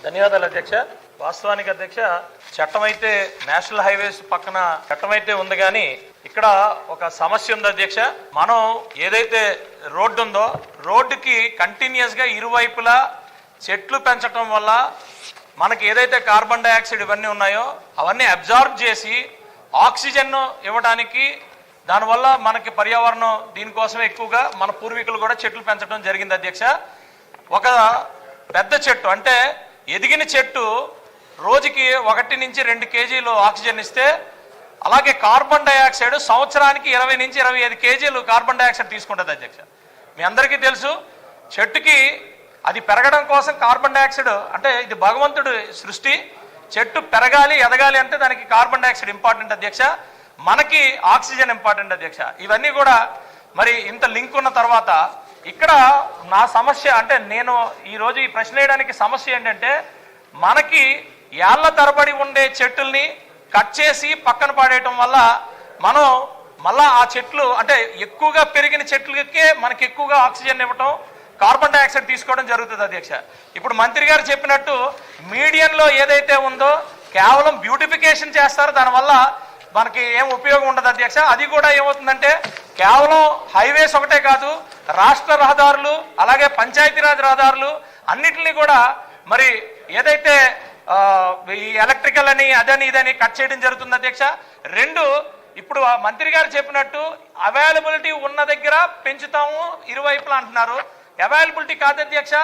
ధన్యవాదాలు అధ్యక్ష. వాస్తవానికి అధ్యక్ష, చట్టం అయితే నేషనల్ హైవేస్ పక్కన చట్టం అయితే ఉంది, కానీ ఇక్కడ ఒక సమస్య ఉంది అధ్యక్ష. మనం ఏదైతే రోడ్డు ఉందో రోడ్డుకి కంటిన్యూస్ గా ఇరువైపులా చెట్లు పెంచడం వల్ల మనకి ఏదైతే కార్బన్ డైఆక్సైడ్ ఇవన్నీ ఉన్నాయో అవన్నీ అబ్జార్బ్ చేసి ఆక్సిజన్ ఇవ్వడానికి, దానివల్ల మనకి పర్యావరణం దీనికోసం ఎక్కువగా మన పూర్వీకులు కూడా చెట్లు పెంచడం జరిగింది అధ్యక్ష. ఒక పెద్ద చెట్టు అంటే ఎదిగిన చెట్టు రోజుకి 1 నుంచి 2 కేజీలు ఆక్సిజన్ ఇస్తే, అలాగే కార్బన్ డైఆక్సైడ్ సంవత్సరానికి 20 నుంచి 25 కేజీలు కార్బన్ డైఆక్సైడ్ తీసుకుంటుంది అధ్యక్ష. మీ అందరికీ తెలుసు, చెట్టుకి అది పెరగడం కోసం కార్బన్ డైఆక్సైడ్ అంటే ఇది భగవంతుడు సృష్టి. చెట్టు పెరగాలి ఎదగాలి అంటే దానికి కార్బన్ డైఆక్సైడ్ ఇంపార్టెంట్ అధ్యక్ష, మనకి ఆక్సిజన్ ఇంపార్టెంట్ అధ్యక్ష. ఇవన్నీ కూడా మరి ఇంత లింక్ ఉన్న తర్వాత ఇక్కడ నా సమస్య అంటే నేను ఈరోజు ఈ ప్రశ్న వేయడానికి సమస్య ఏంటంటే, మనకి ఏళ్ల తరబడి ఉండే చెట్టుల్ని కట్ చేసి పక్కన పడేయటం వల్ల మనం మళ్ళా ఆ చెట్లు అంటే ఎక్కువగా పెరిగిన చెట్లకే మనకి ఎక్కువగా ఆక్సిజన్ ఇవ్వటం, కార్బన్ డైఆక్సైడ్ తీసుకోవడం జరుగుతుంది అధ్యక్ష. ఇప్పుడు మంత్రి గారు చెప్పినట్టు మీడియంలో ఏదైతే ఉందో కేవలం బ్యూటిఫికేషన్ చేస్తారు, దానివల్ల మనకి ఏం ఉపయోగం ఉండదు అధ్యక్ష. అది కూడా ఏమవుతుందంటే కేవలం హైవేస్ ఒకటే కాదు, రాష్ట్ర రహదారులు అలాగే పంచాయతీరాజ్ రహదారులు అన్నిటిని కూడా మరి ఏదైతే ఈ ఎలక్ట్రికల్ అని అదని ఇదని కట్ చేయడం జరుగుతుంది అధ్యక్ష. రెండు, ఇప్పుడు మంత్రి గారు చెప్పినట్టు అవైలబిలిటీ ఉన్న దగ్గర పెంచుతాము ఇరువైపులా అంటున్నారు. అవైలబిలిటీ కాదు అధ్యక్ష,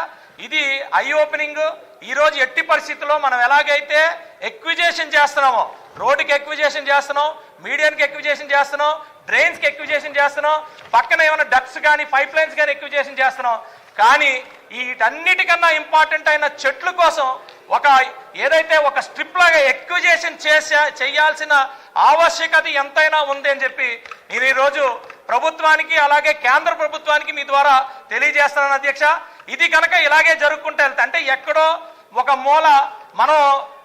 ఇది ఐ ఓపెనింగ్. ఈరోజు ఎట్టి పరిస్థితుల్లో మనం ఎలాగైతే ఎక్విజేషన్ చేస్తున్నామో, రోడ్డుకి ఎక్విజేషన్ చేస్తున్నాం, మీడియానికి ఎక్విజేషన్ చేస్తున్నాం, డ్రైన్స్కి ఎక్విజేషన్ చేస్తున్నాం, పక్కన ఏమైనా డక్ట్స్ కానీ పైప్ లైన్స్ కానీ ఎక్విజేషన్ చేస్తున్నాం, కానీ వీటన్నిటికన్నా ఇంపార్టెంట్ అయిన చెట్ల కోసం ఏదైతే ఒక స్ట్రిప్ లాగా ఎక్విజేషన్ చేయాల్సిన ఆవశ్యకత ఎంతైనా ఉంది అని చెప్పి నేను ఈరోజు ప్రభుత్వానికి అలాగే కేంద్ర ప్రభుత్వానికి మీ ద్వారా తెలియజేస్తున్నాను అధ్యక్ష. ఇది కనుక ఇలాగే జరుపుకుంటూ వెళ్తే అంటే ఎక్కడో ఒక మూల మనం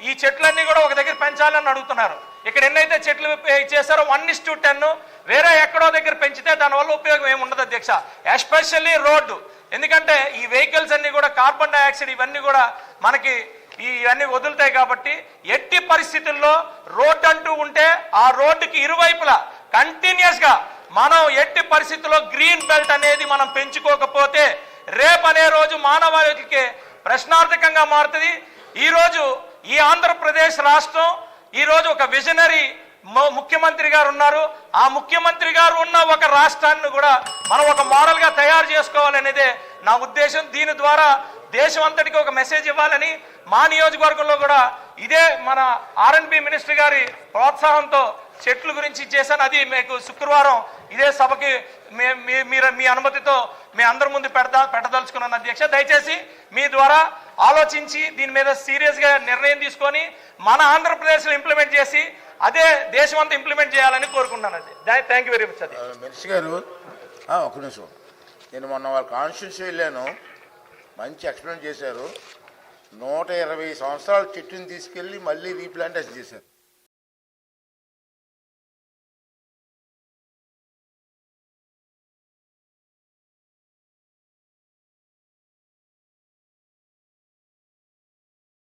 ఈ చెట్లన్నీ కూడా ఒక దగ్గర పెంచాలని అడుగుతున్నారు. ఇక్కడ ఎన్నైతే చెట్లు చేశారో 1:10, వేరే ఎక్కడో దగ్గర పెంచితే దానివల్ల ఉపయోగం ఏమి ఉండదు అధ్యక్ష. ఎస్పెషల్లీ రోడ్డు, ఎందుకంటే ఈ వెహికల్స్ అన్ని కూడా కార్బన్ డైఆక్సైడ్ ఇవన్నీ కూడా మనకి ఇవన్నీ వదులుతాయి కాబట్టి ఎట్టి పరిస్థితుల్లో రోడ్డు అంటూ ఉంటే ఆ రోడ్డుకి ఇరువైపులా కంటిన్యూస్ గా మనం ఎట్టి పరిస్థితుల్లో గ్రీన్ బెల్ట్ అనేది మనం పెంచుకోకపోతే రేపు అనే రోజు మానవాళికి ప్రశ్నార్థకంగా మారుతుంది. ఈరోజు ఈ ఆంధ్రప్రదేశ్ రాష్ట్రం ఈరోజు ఒక విజనరీ ముఖ్యమంత్రి గారు ఉన్నారు. ఆ ముఖ్యమంత్రి గారు ఉన్న ఒక రాష్ట్రాన్ని కూడా మనం ఒక మోడల్ గా తయారు చేసుకోవాలనేదే నా ఉద్దేశం. దీని ద్వారా దేశం అంతటికి ఒక మెసేజ్ ఇవ్వాలని మా నియోజకవర్గంలో కూడా ఇదే మన R&B మినిస్టర్ గారి ప్రోత్సాహంతో చెట్ల గురించి చేశాను. అది మీకు శుక్రవారం ఇదే సభకి మీ అనుమతితో మీ అందరి ముందు పెట్టదలుచుకున్నాను అధ్యక్ష. దయచేసి మీ ద్వారా ఆలోచించి దీని మీద సీరియస్ గా నిర్ణయం తీసుకొని మన ఆంధ్రప్రదేశ్లో ఇంప్లిమెంట్ చేసి అదే దేశం అంతా ఇంప్లిమెంట్ చేయాలని కోరుకుంటున్నాను. Thank you very much. అది మినిస్టర్ గారు ఒక నిమిషం, నేను మొన్న వాళ్ళ కాన్స్టిట్యూన్సీ వెళ్ళాను, మంచి ఎక్స్ప్లెయిన్ చేశారు. 120 సంవత్సరాల చెట్టుని తీసుకెళ్ళి మళ్ళీ రీప్లాంటేషన్ చేశారు.